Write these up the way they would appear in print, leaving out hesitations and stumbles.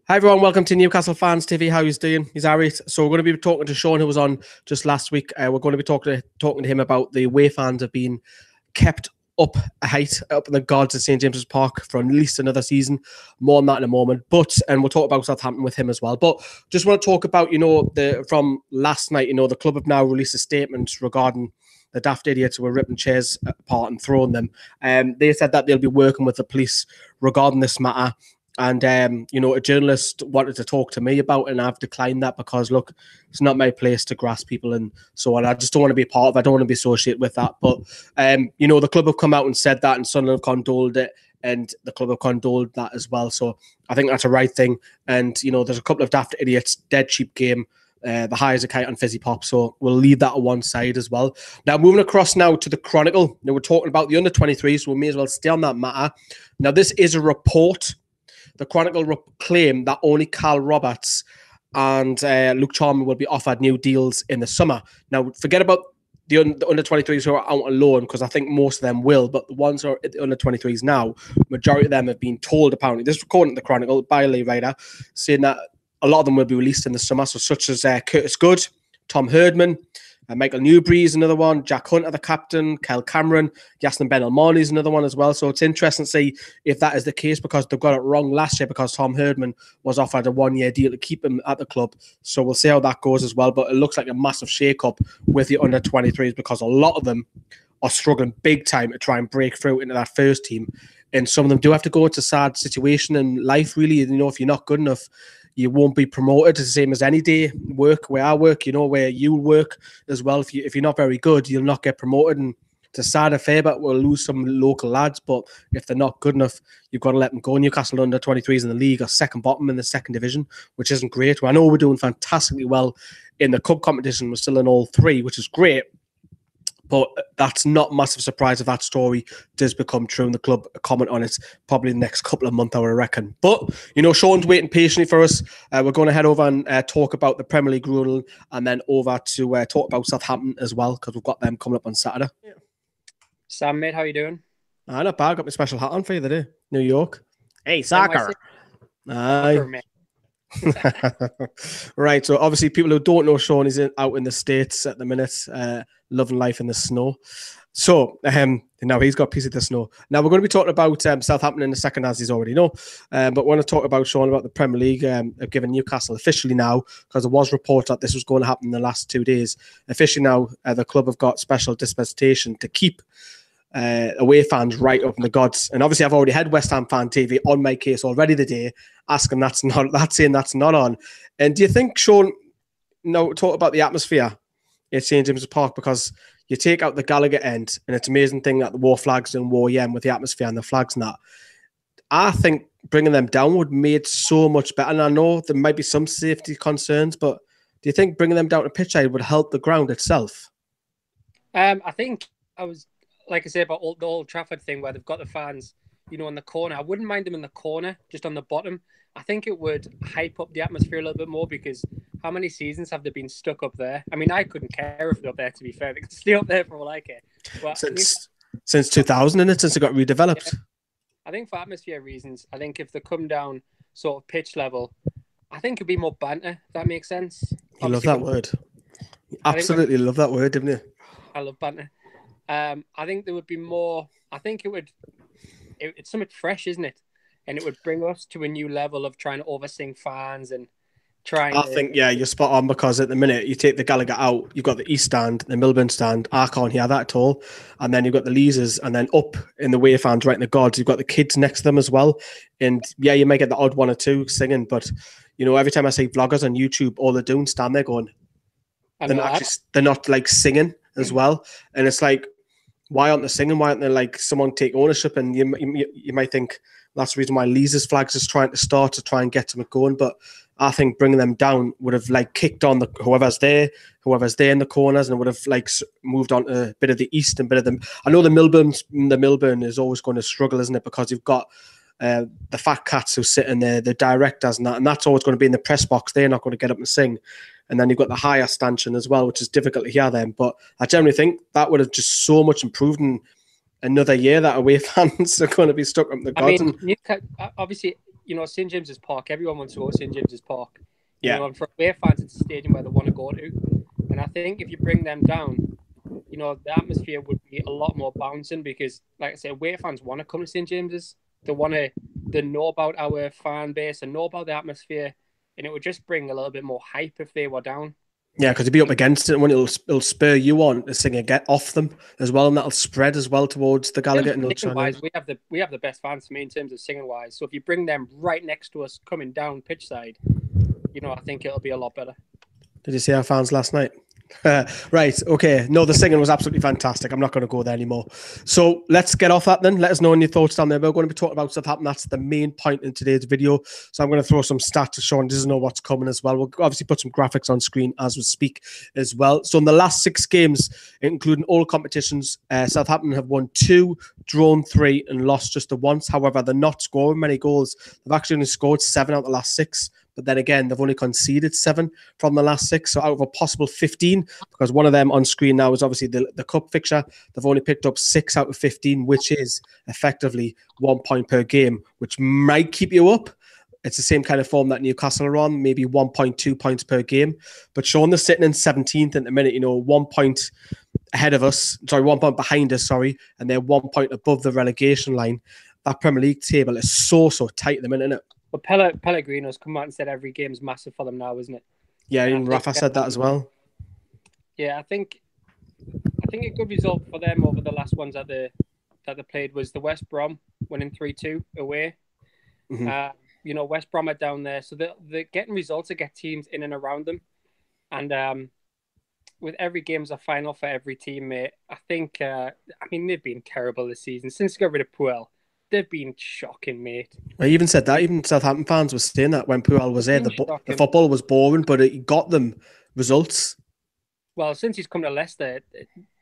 Hi everyone, welcome to Newcastle Fans TV. How he's doing? He's Harry. So we're going to be talking to Shaun, who was on just last week. We're going to be talking to him about the way fans have been kept up a height, up in the gods at St James's Park for at least another season. More on that in a moment. And we'll talk about Southampton with him as well. But just want to talk about, from last night, the club have now released a statement regarding the daft idiots who were ripping chairs apart and throwing them. They said that they'll be working with the police regarding this matter. And, a journalist wanted to talk to me about it, and I've declined that because, look, it's not my place to grasp people and so on. I just don't want to be part of it. I don't want to be associated with that. But, the club have come out and said that, and Sunderland have condoled it, and the club have condoled that as well. So I think that's a right thing. And, there's a couple of daft idiots, dead cheap game, the high as a kite on Fizzy Pop. So we'll leave that on one side as well. Now, moving across now to the Chronicle. Now, we're talking about the under-23s, so we may as well stay on that matter. Now, this is a report. The Chronicle claim that only Carl Roberts and Luke Charman will be offered new deals in the summer. Now, forget about the under-23s who are out on loan, because I think most of them will, but the ones who are at the under-23s now, majority of them have been told, apparently, this is according to the Chronicle by a Lee Ryder, saying that a lot of them will be released in the summer, so such as Curtis Good, Tom Herdman, Michael Newbury is another one, Jack Hunter, the captain, Kyle Cameron, Yasin Ben Almani is another one as well. So it's interesting to see if that is the case, because they got it wrong last year, because Tom Herdman was offered a one-year deal to keep him at the club. So we'll see how that goes as well. But it looks like a massive shake-up with the under-23s, because a lot of them are struggling big time to try and break through into that first team. And some of them do have to go into a sad situation in life, really. If you're not good enough, you won't be promoted. It's the same as any day work, where I work, where you work as well. If you're not very good, you'll not get promoted. And it's a sad affair, but we'll lose some local lads. But if they're not good enough, you've got to let them go. Newcastle under-23s in the league are second bottom in the second division, which isn't great. I know we're doing fantastically well in the cup competition. We're still in all three, which is great. But that's not a massive surprise if that story does become true, and the club comment on it probably the next couple of months, I would reckon. But, Shaun's waiting patiently for us. We're going to head over and talk about the Premier League ruling, and then over to talk about Southampton as well, because we've got them coming up on Saturday. Yeah. Sam, mate, how you doing? Not bad. Got my special hat on for you today. New York. Hey, soccer. Aye. Right, so obviously people who don't know Shaun is out in the States at the minute, loving life in the snow. So now he's got a piece of the snow. Now we're going to be talking about Southampton in a second, as he's already know, but we want to talk about Shaun about the Premier League. Have given Newcastle officially now, because there was reports that this was going to happen in the last 2 days. Officially now, the club have got special dispensation to keep away fans right up in the gods. And obviously I've already had West Ham Fan TV on my case already today, asking that's not on. And do you think, Shaun, talk about the atmosphere at St James's Park, because you take out the Gallagher end, and it's an amazing thing that the war flags and war with the atmosphere and the flags and that. I think bringing them down would make it so much better. And I know there might be some safety concerns, but do you think bringing them down to pitch side would help the ground itself? I think like I say about the Old Trafford thing, where they've got the fans, in the corner. I wouldn't mind them in the corner, just on the bottom. I think it would hype up the atmosphere a little bit more, because how many seasons have they been stuck up there? I mean, I couldn't care if they're up there, to be fair. They could stay up there for all I care. But since 2000, isn't it? Since it got redeveloped. Yeah, I think for atmosphere reasons, I think if they come down sort of pitch level, I think it'd be more banter, if that makes sense. You love that word. You absolutely love that word, didn't you? I love banter. I think there would be more. I think it's something fresh, isn't it? And it would bring us to a new level of trying to oversing fans and trying. I think, yeah, you're spot on, because at the minute you take the Gallagher out, you've got the East Stand, the Milburn Stand. I can't hear that at all. And then you've got the Leazes, and then up in the way fans, right in the gods, you've got the kids next to them as well. And yeah, you might get the odd one or two singing, but every time I see vloggers on YouTube, all they're doing stand there going, they're not like singing as well. And it's like, why aren't they singing? Why aren't they like someone take ownership? And you might think that's the reason why Leazes flags is trying to start to try and get them going. But I think bringing them down would have like kicked on whoever's there in the corners, and would have like moved on to a bit of the east and bit of them. I know the Milburn is always going to struggle, isn't it? Because you've got the fat cats who sit in there, the directors and that's always going to be in the press box. They're not going to get up and sing. And then you've got the higher stanchion as well, which is difficult to hear them. But I generally think that would have just so much improved in another year that away fans are going to be stuck up the gods. I mean, obviously, St James's Park. Everyone wants to go to St James's Park. And for away fans, it's a stadium where they want to go to. And I think if you bring them down, the atmosphere would be a lot more bouncing because, like I say, away fans want to come to St James's. They know about our fan base and know about the atmosphere, and it would just bring a little bit more hype if they were down. Yeah, because you'd be up against it, and when it'll spur you on to sing a get off them as well, and that'll spread as well towards the Gallagher. Singing-wise, we have the best fans for me in terms of singing-wise. So if you bring them right next to us coming down pitch side, I think it'll be a lot better. Did you see our fans last night? Right, okay. No, the singing was absolutely fantastic. I'm not going to go there anymore. So let's get off that then. Let us know your thoughts down there. We're going to be talking about Southampton. That's the main point in today's video. So I'm going to throw some stats to Shaun. Doesn't know what's coming as well. We'll obviously put some graphics on screen as we speak as well. So in the last 6 games, including all competitions, Southampton have won 2, drawn 3, and lost just the once. However, they're not scoring many goals. They've actually only scored 7 out of the last 6. But then again, they've only conceded 7 from the last 6. So out of a possible 15, because one of them on screen now is obviously the cup fixture, they've only picked up 6 out of 15, which is effectively 1 point per game, which might keep you up. It's the same kind of form that Newcastle are on, maybe 1.2 points per game. But Shaun, they're sitting in 17th at the minute, 1 point ahead of us, 1 point behind us, and they're 1 point above the relegation line. That Premier League table is so tight at the minute, isn't it? But Pellegrino's come out and said every game's massive for them now, isn't it? Yeah, even Rafa said that as well. Yeah, I think a good result for them over the last ones that they played was the West Brom winning 3-2 away. Mm-hmm. West Brom are down there, so they're getting results to get teams in and around them. And with every game's a final for every team, mate. I think, they've been terrible this season. Since they got rid of Puel, they've been shocking, mate. I even said that. Even Southampton fans were saying that when Puel was there. The football was boring, but it got them results. Well, since he's come to Leicester,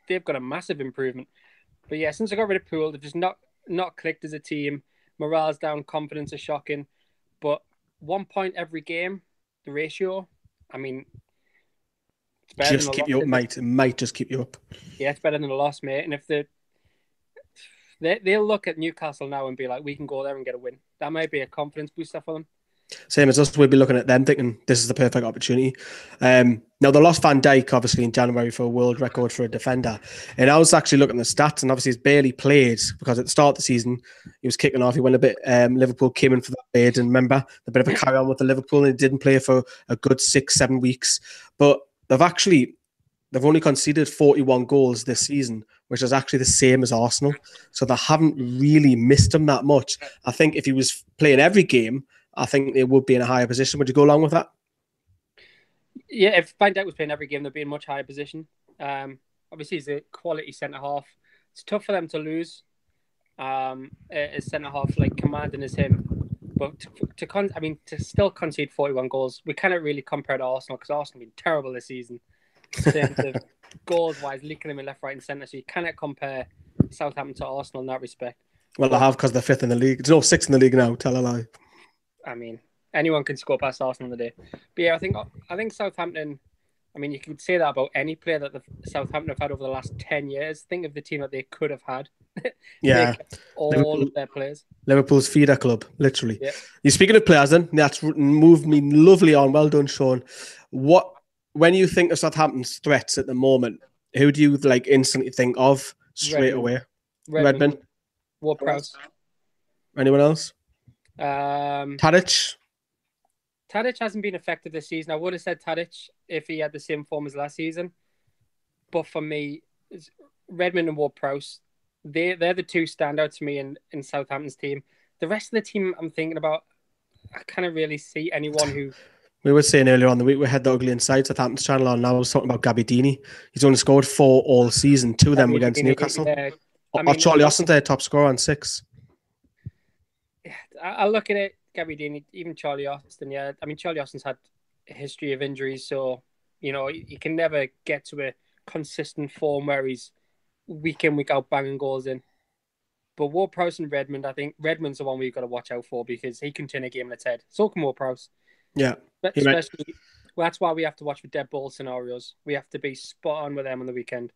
they've got a massive improvement. But yeah, since I got rid of Puel, they've just not clicked as a team. Morale's down, confidence is shocking. But 1 point every game, the ratio, it's better just keep you up, mate. It might just keep you up. Yeah, it's better than a loss, mate. And if they'll look at Newcastle now and be like, we can go there and get a win. That might be a confidence booster for them. Same as us, we'll be looking at them thinking this is the perfect opportunity. Now, they lost Van Dijk, obviously, in January for a world record for a defender. And I was actually looking at the stats, and obviously he's barely played because at the start of the season, he was kicking off. He went a bit, Liverpool came in for that bid, and remember, a bit of a carry on with the Liverpool, and he didn't play for a good 6-7 weeks. But they've only conceded 41 goals this season, which is actually the same as Arsenal. So they haven't really missed him that much. I think if he was playing every game, I think they would be in a higher position. Would you go along with that? Yeah, if Van Dijk was playing every game, they'd be in a much higher position. Obviously, he's a quality centre-half. It's tough for them to lose a centre-half like commanding as him. But to still concede 41 goals, we cannot really compare to Arsenal because Arsenal have been terrible this season. In terms of goals-wise, leaking them in left, right, and centre. So you cannot compare Southampton to Arsenal in that respect. Well, I have because they're 5th in the league. It's no 6th in the league now. Tell a lie. Anyone can score past Arsenal in the day. But yeah, I think Southampton. You can say that about any player that the Southampton have had over the last 10 years. Think of the team that they could have had. Yeah, all of their players. Liverpool's feeder club, literally. Yeah. You're speaking of players, then that's moved me lovely on. Well done, Shaun. When you think of Southampton's threats at the moment, who do you instantly think of straight away? Redmond. Ward-Prowse. Anyone else? Tadic hasn't been effective this season. I would have said Tadic if he had the same form as last season. But for me, it's Redmond and Ward-Prowse. They're the two standouts to me in Southampton's team. The rest of the team I'm thinking about, I can't really see anyone who... We were saying earlier on the week we had the ugly inside Southampton's channel on. Now I was talking about Gabbiadini. He's only scored 4 all season, 2 of them against Newcastle. Charlie Austin's their top scorer on 6. Yeah, I look at it, Gabbiadini, even Charlie Austin. Yeah, Charlie Austin's had a history of injuries, so you can never get to a consistent form where he's week in, week out banging goals in. But Ward-Prowse and Redmond, I think Redmond's the one we've got to watch out for because he can turn a game on its head. So can Ward-Prowse. Yeah. That's why we have to watch for dead ball scenarios. We have to be spot on with them on the weekend.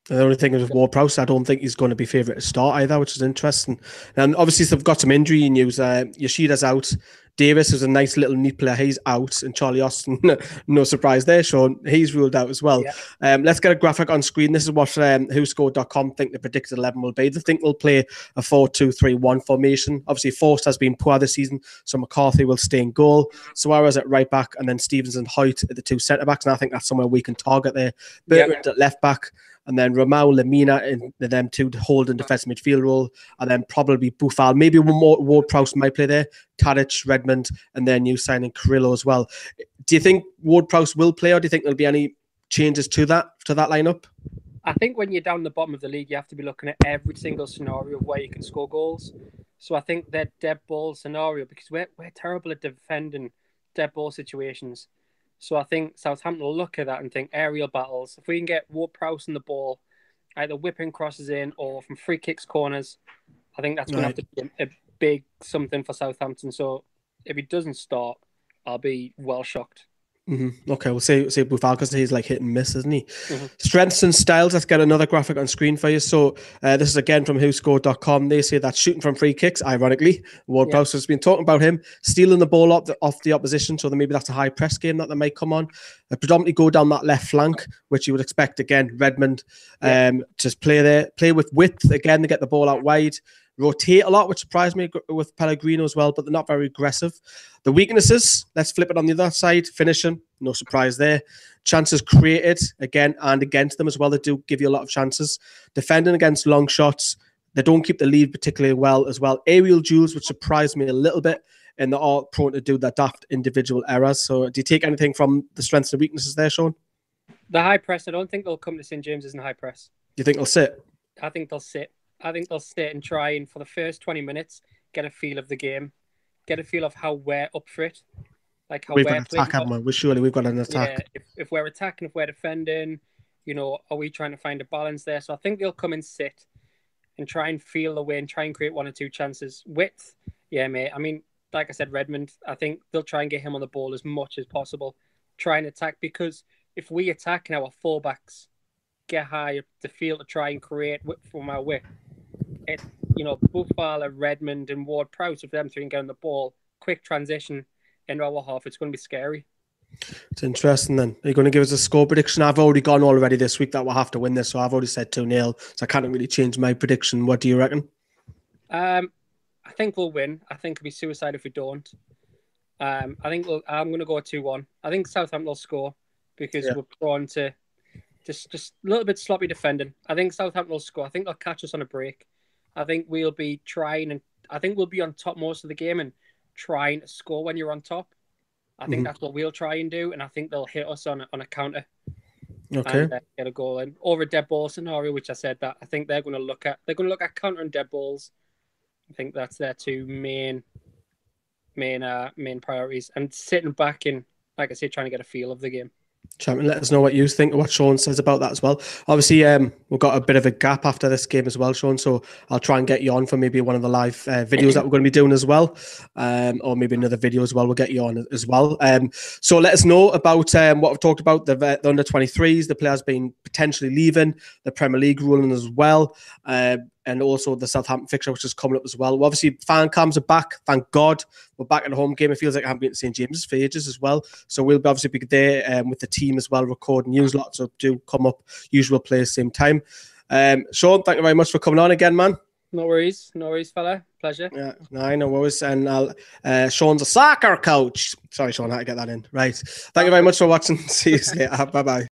The only thing is with Ward-Prowse, I don't think he's going to be favourite to start either, which is interesting. And obviously, they've got some injury news. Yoshida's out. Davis is a nice little neat player. He's out. And Charlie Austin, no surprise there, Shaun. He's ruled out as well. Yeah. Let's get a graphic on screen. This is what WhoScored.com think the predicted 11 will be. They think they'll play a 4-2-3-1 formation. Obviously, Forst has been poor this season, so McCarthy will stay in goal. Suarez at right back, and then Stevens and Hoyt at the two centre-backs. And I think that's somewhere we can target there. Bertrand at left back. And then Ramau, Lemina, and them two to hold in defensive midfield role. And then probably Boufal. Maybe one more Ward-Prowse might play there. Tadic, Redmond, and then new signing Carrillo as well. Do you think Ward-Prowse will play, or do you think there'll be any changes to that lineup? I think when you're down the bottom of the league, you have to be looking at every single scenario of where you can score goals. So I think that dead ball scenario, because we're terrible at defending dead ball situations. So I think Southampton will look at that and think aerial battles. If we can get Ward-Prowse on the ball, either whipping crosses in or from free kicks, corners, I think that's going to have to be a big something for Southampton. So if he doesn't start, I'll be well shocked. Okay, we'll say Boufal because he's like hit and miss, isn't he? Strengths and styles. Let's get another graphic on screen for you. So this is again from WhoScored.com. They say that shooting from free kicks, ironically, Ward-Prowse has been talking about him stealing the ball off the opposition. So maybe that's a high press game that they might come on. Predominantly go down that left flank, which you would expect again. Redmond to play there, play with width again to get the ball out wide. Rotate a lot, which surprised me with Pellegrino as well, but they're not very aggressive. The weaknesses, let's flip it on the other side. Finishing, no surprise there. Chances created, again, and against them as well. They do give you a lot of chances. Defending against long shots, they don't keep the lead particularly well as well. Aerial duels, which surprised me a little bit, and they're all prone to do that daft individual errors. So do you take anything from the strengths and weaknesses there, Shaun? The high press, I don't think they'll come to St. James's in high press. You think they'll sit? I think they'll sit. I think they'll sit and try and for the first 20 minutes, get a feel of the game, get a feel of how we're up for it. Like how we've got an attack, haven't we? Surely we've got an attack. Yeah, if we're attacking, if we're defending, are we trying to find a balance there? So I think they'll come and sit and try and feel the way and try and create one or two chances. Width, yeah, mate. I mean, like I said, Redmond, I think they'll try and get him on the ball as much as possible. Try and attack, because if we attack and our fullbacks get high up the field to try and create width from our width, it's, Boufal, Redmond and Ward-Prowse, if them three can get on the ball, quick transition into our half, it's going to be scary. It's interesting then. Are you going to give us a score prediction? I've already gone already this week that we'll have to win this, so I've already said 2-0, so I can't really change my prediction. What do you reckon? I think we'll win. I think it'll be suicide if we don't. I'm going to go 2-1. I think Southampton will score because we're prone to just a little bit sloppy defending. I think Southampton will score. I think they'll catch us on a break. I think we'll be trying, and I think we'll be on top most of the game and trying to score when you're on top. I think that's what we'll try and do, and I think they'll hit us on a counter. Okay. And get a goal in. Or a dead ball scenario, which I said that I think they're going to look at. They're going to look at counter and dead balls. I think that's their two main priorities. And sitting back and, like I said, trying to get a feel of the game. Champion, let us know what you think, what Shaun says about that as well. Obviously, we've got a bit of a gap after this game as well, Shaun, so I'll try and get you on for maybe one of the live videos that we're going to be doing as well, or maybe another video as well. We'll get you on as well. So let us know about what we've talked about, the under-23s, the players being potentially leaving, the Premier League ruling as well, and also the Southampton fixture, which is coming up as well. Obviously, fan cams are back. Thank God. We're back at the home game. It feels like I haven't been to St. James's for ages as well. So we'll obviously be there with the team as well, recording news lots. So do come up, usual place, same time. Shaun, thank you very much for coming on again, man. No worries, fella. Pleasure. Yeah, no worries. And Shaun's a soccer coach. Sorry, Shaun, I had to get that in. Right. Thank you very much for watching. See you later. Bye-bye.